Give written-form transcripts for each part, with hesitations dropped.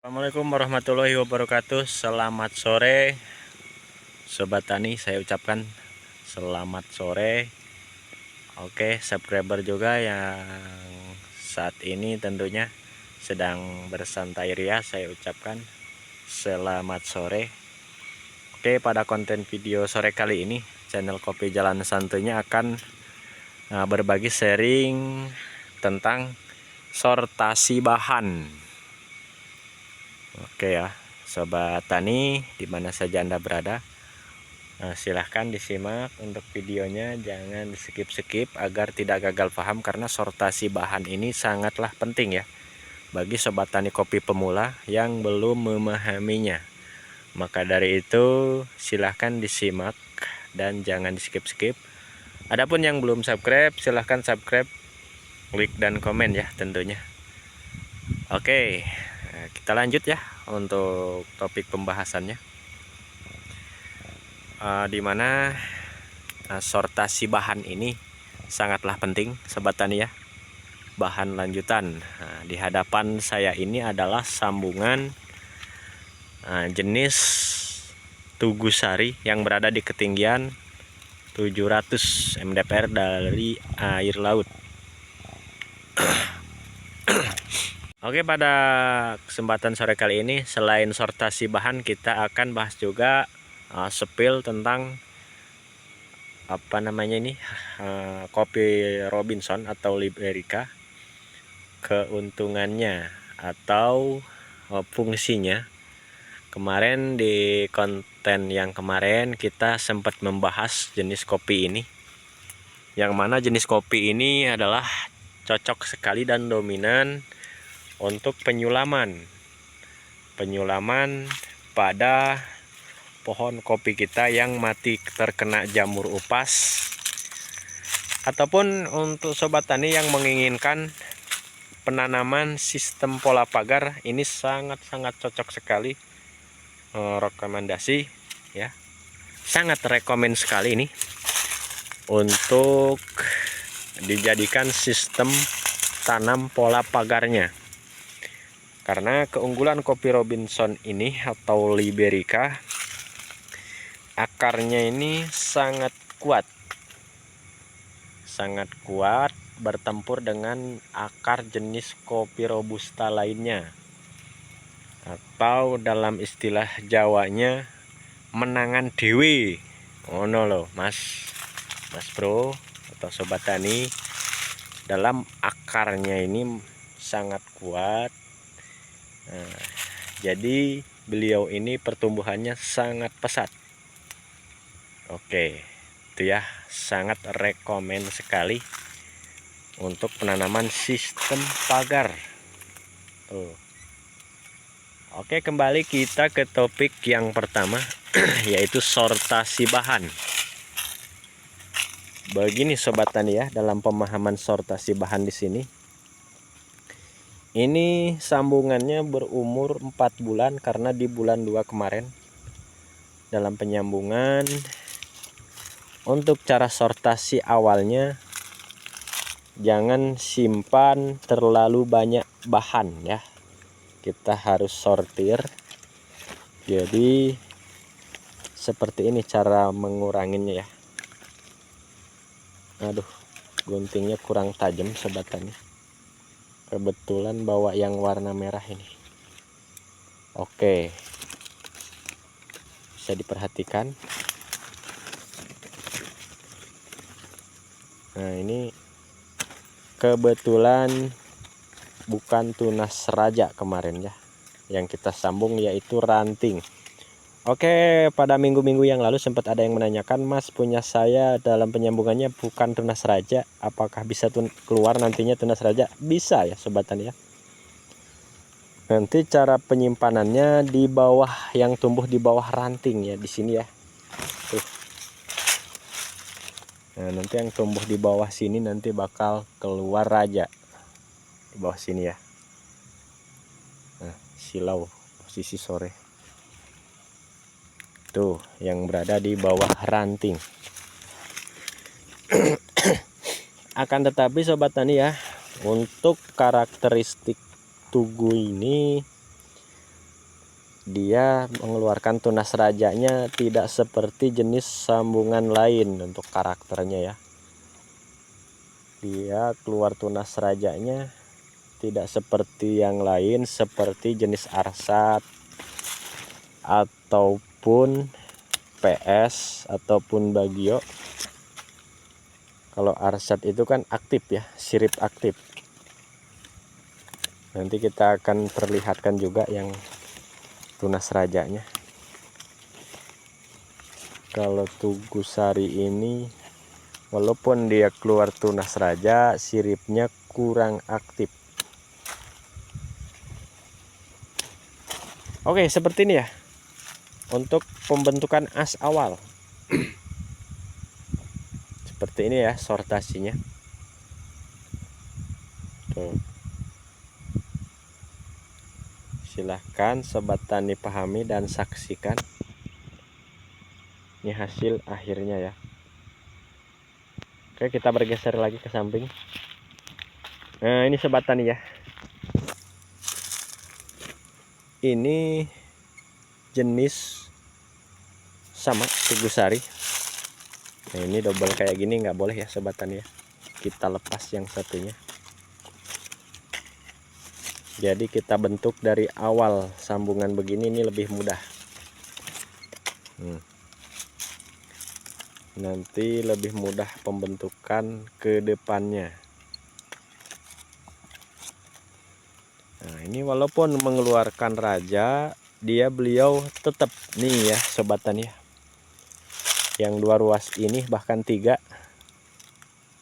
Assalamualaikum warahmatullahi wabarakatuh. Selamat sore Sobat Tani, saya ucapkan selamat sore. Oke, subscriber juga yang saat ini tentunya sedang bersantai ria, saya ucapkan selamat sore. Oke, pada konten video sore kali ini channel Kopi Jalan Santuinya akan berbagi sharing tentang sortasi bahan. Oke ya, Sobat Tani, dimana saja Anda berada, silahkan disimak untuk videonya, jangan skip-skip agar tidak gagal paham, karena sortasi bahan ini sangatlah penting ya bagi Sobat Tani kopi pemula yang belum memahaminya. Maka dari itu silahkan disimak dan jangan di skip-skip. Adapun yang belum subscribe, silahkan subscribe, klik dan komen ya tentunya. Oke, kita lanjut ya untuk topik pembahasannya, dimana sortasi bahan ini sangatlah penting Sobat Tani ya. Bahan lanjutan, di hadapan saya ini adalah sambungan jenis Tugusari yang berada di ketinggian 700 mdpr dari air laut. Oke, pada kesempatan sore kali ini selain sortasi bahan, kita akan bahas juga spill tentang kopi Robinson atau Liberica, keuntungannya atau fungsinya. Kemarin di konten yang kemarin kita sempat membahas jenis kopi ini, yang mana jenis kopi ini adalah cocok sekali dan dominan untuk penyulaman pada pohon kopi kita yang mati terkena jamur upas, ataupun untuk Sobat Tani yang menginginkan penanaman sistem pola pagar. Ini sangat-sangat cocok sekali, rekomendasi ya, sangat rekomen sekali ini untuk dijadikan sistem tanam pola pagarnya. Karena keunggulan kopi Robinson ini atau Liberica, akarnya ini sangat kuat bertempur dengan akar jenis kopi robusta lainnya, atau dalam istilah Jawanya menangan dewe. Ono loh Mas Bro atau Sobat Tani, dalam akarnya ini sangat kuat. Jadi beliau ini pertumbuhannya sangat pesat. Oke, itu ya, sangat rekomen sekali untuk penanaman sistem pagar. Oke, kembali kita ke topik yang pertama yaitu sortasi bahan. Begini Sobat Tani ya, dalam pemahaman sortasi bahan di sini, ini sambungannya berumur 4 bulan karena di bulan 2 kemarin dalam penyambungan. Untuk cara sortasi awalnya, jangan simpan terlalu banyak bahan ya. Kita harus sortir. Jadi seperti ini cara menguranginya ya. Aduh, guntingnya kurang tajam Sobat Tani. Kebetulan bawa yang warna merah ini. Oke, bisa diperhatikan. Nah, ini kebetulan bukan tunas raja kemarin ya, yang kita sambung yaitu ranting. Oke, pada minggu-minggu yang lalu sempat ada yang menanyakan, Mas, punya saya dalam penyambungannya bukan tunas raja, apakah bisa keluar nantinya tunas raja? Bisa ya Sobat Tani ya. Nanti cara penyimpanannya di bawah, yang tumbuh di bawah ranting ya, di sini ya. Tuh. Nah, nanti yang tumbuh di bawah sini nanti bakal keluar raja di bawah sini ya. Nah, silau posisi sore. Tuh, yang berada di bawah ranting. Akan tetapi Sobat Tani ya, untuk karakteristik tugu ini dia mengeluarkan tunas rajanya tidak seperti jenis sambungan lain untuk karakternya ya. Dia keluar tunas rajanya tidak seperti yang lain, seperti jenis arsat ataupun PS ataupun bagio. Kalau arsat itu kan aktif ya, sirip aktif. Nanti kita akan perlihatkan juga yang tunas rajanya. Kalau Tugusari ini walaupun dia keluar tunas raja, siripnya kurang aktif. Oke, seperti ini ya untuk pembentukan as awal. Seperti ini ya sortasinya. Tuh. Silahkan sobat tani pahami dan saksikan. Ini hasil akhirnya ya. Oke, kita bergeser lagi ke samping. Nah, ini sobat tani ya. Ini jenis sama Tugusari. Nah, ini double kayak gini nggak boleh ya sobat tani ya. Kita lepas yang satunya. Jadi kita bentuk dari awal sambungan begini, ini lebih mudah. Nanti lebih mudah pembentukan ke depannya. Nah, ini walaupun mengeluarkan raja, beliau tetap nih ya sobat tani ya. Yang 2 ruas ini bahkan 3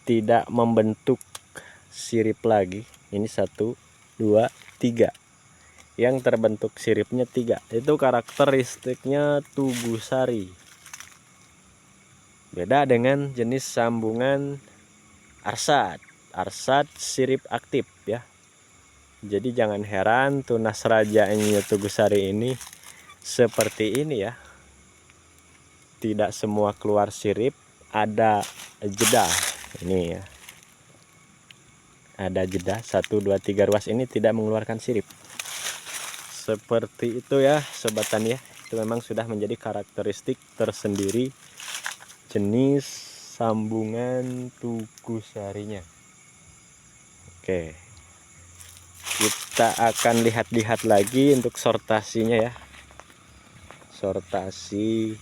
tidak membentuk sirip lagi. Ini 1, 2, 3. Yang terbentuk siripnya 3. Itu karakteristiknya Tugusari. Beda dengan jenis sambungan arsat. Arsat sirip aktif ya. Jadi jangan heran tunas rajanya Tugusari ini seperti ini ya. Tidak semua keluar sirip, ada jeda. Ini ya. Ada jeda 1, 2, 3 ruas ini tidak mengeluarkan sirip. Seperti itu ya sobat tani ya. Itu memang sudah menjadi karakteristik tersendiri jenis sambungan Tugusarinya. Oke, kita akan lihat-lihat lagi untuk sortasinya ya. Sortasi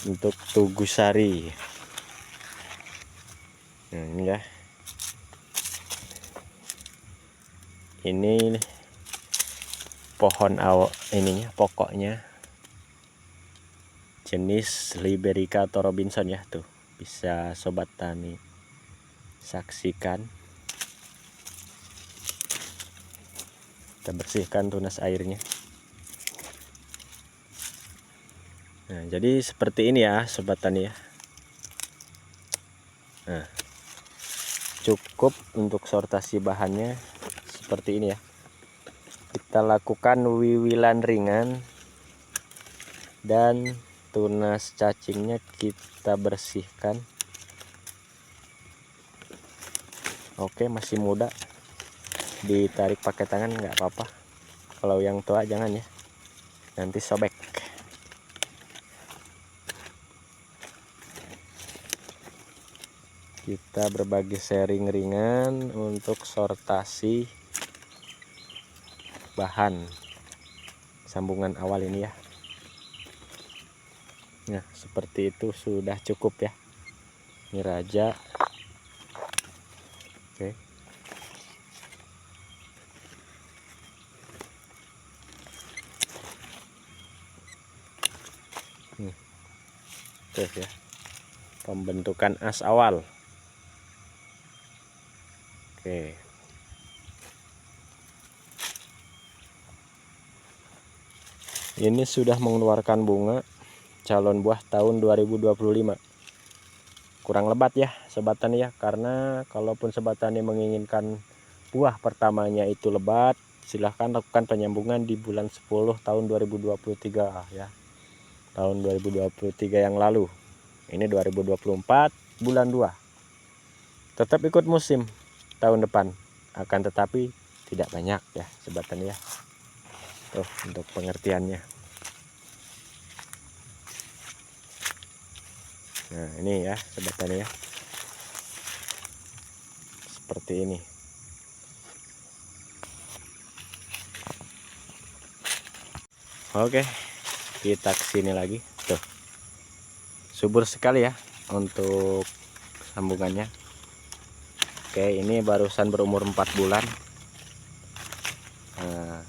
untuk Tugusari. Nah, ini ya. Ini pohon ininya, pokoknya jenis Liberica atau Robinson ya, tuh bisa sobat tani saksikan. Kita bersihkan tunas airnya. Nah, jadi seperti ini ya sobat tani ya. Nah, cukup untuk sortasi bahannya seperti ini ya. Kita lakukan wiwilan ringan dan tunas cacingnya kita bersihkan. Oke, masih muda, ditarik pakai tangan nggak apa-apa. Kalau yang tua jangan ya, nanti sobek. Kita berbagi sharing ringan untuk sortasi bahan sambungan awal ini ya. Nah, seperti itu sudah cukup ya. Ini raja. Oke. Tuh ya. Pembentukan as awal. Oke. Ini sudah mengeluarkan bunga calon buah tahun 2025. Kurang lebat ya sobat tani ya, karena kalaupun sobat tani menginginkan buah pertamanya itu lebat, silahkan lakukan penyambungan di bulan 10 tahun 2023 ya. Tahun 2023 yang lalu. Ini 2024 bulan 2. Tetap ikut musim tahun depan, akan tetapi tidak banyak ya sobat tani ya. Tuh untuk pengertiannya. Nah ini ya sobat tani ya, seperti ini. Oke, kita kesini lagi. Tuh subur sekali ya untuk sambungannya. Oke, ini barusan berumur 4 bulan. Nah,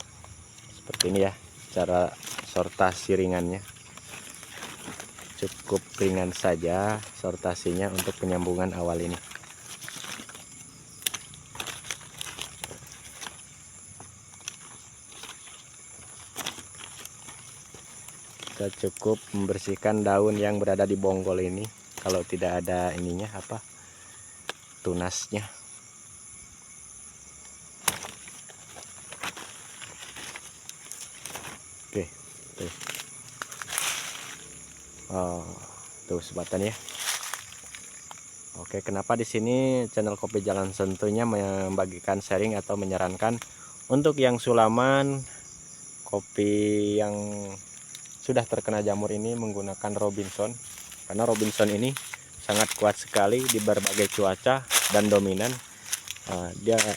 seperti ini ya cara sortasi ringannya. Cukup ringan saja sortasinya untuk penyambungan awal ini. Kita cukup membersihkan daun yang berada di bonggol ini. Kalau tidak ada ininya apa, tunasnya. Oke, tuh. Oh, tuh sobat tani ya. Oke, kenapa di sini channel Kopi Jalan Santuinya membagikan sharing atau menyarankan untuk yang sulaman kopi yang sudah terkena jamur ini menggunakan Robinson, karena Robinson ini sangat kuat sekali di berbagai cuaca dan dominan.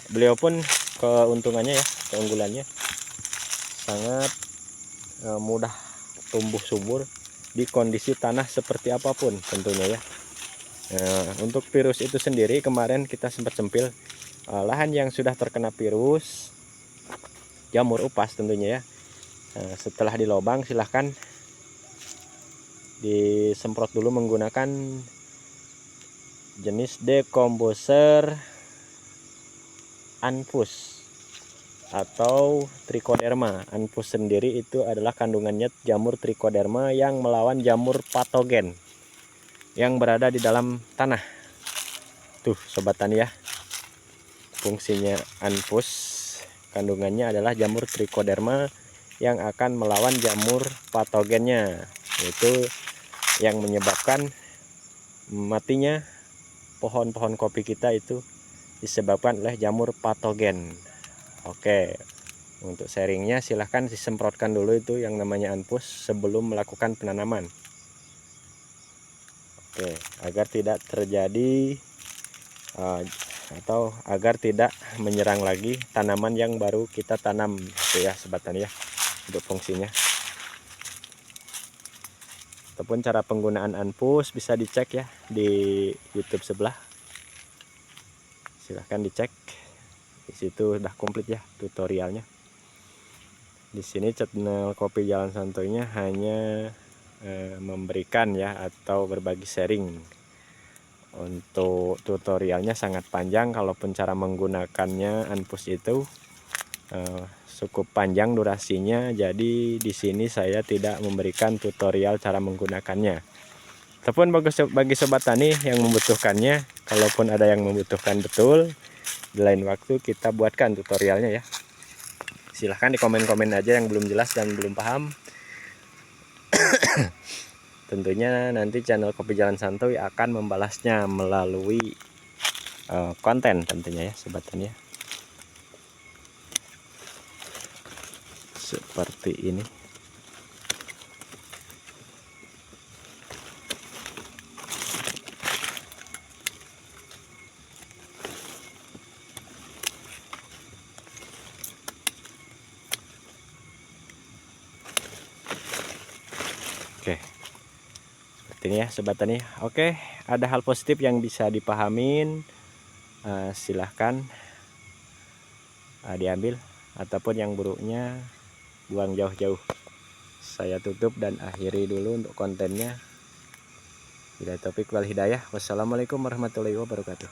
Beliau pun keuntungannya ya, keunggulannya sangat mudah tumbuh subur di kondisi tanah seperti apapun tentunya ya. Untuk virus itu sendiri kemarin kita sempat sempil lahan yang sudah terkena virus jamur upas tentunya ya. Setelah dilobang silahkan disemprot dulu menggunakan jenis decomposer Anfus atau Trichoderma. Anfus sendiri itu adalah kandungannya jamur Trichoderma yang melawan jamur patogen yang berada di dalam tanah. Tuh sobat tani ya, fungsinya Anfus kandungannya adalah jamur Trichoderma yang akan melawan jamur patogennya, yaitu yang menyebabkan matinya pohon-pohon kopi kita itu disebabkan oleh jamur patogen. Oke, untuk sharingnya silahkan disemprotkan dulu itu yang namanya Anfus sebelum melakukan penanaman. Oke, agar tidak terjadi atau agar tidak menyerang lagi tanaman yang baru kita tanam itu ya sobat tani ya, untuk fungsinya. Ataupun cara penggunaan Anfus bisa dicek ya di YouTube sebelah. Silahkan dicek. Di situ udah komplit ya tutorialnya. Di sini channel Kopi Jalan Santuinya hanya memberikan ya atau berbagi sharing. Untuk tutorialnya sangat panjang, kalaupun cara menggunakannya Anfus itu cukup panjang durasinya. Jadi di sini saya tidak memberikan tutorial cara menggunakannya. Ataupun bagi sobat tani yang membutuhkannya, kalaupun ada yang membutuhkan betul, di lain waktu kita buatkan tutorialnya ya. Silahkan di komen-komen aja yang belum jelas dan belum paham. Tentunya nanti channel Kopi Jalan Santuy akan membalasnya melalui konten tentunya ya sobat tani ya. Seperti ini. Oke, seperti ini ya sobat tani. Oke, ada hal positif yang bisa dipahamin, silahkan diambil, ataupun yang buruknya buang jauh-jauh. Saya tutup dan akhiri dulu untuk kontennya. Bila taufik wal hidayah. Wassalamualaikum warahmatullahi wabarakatuh.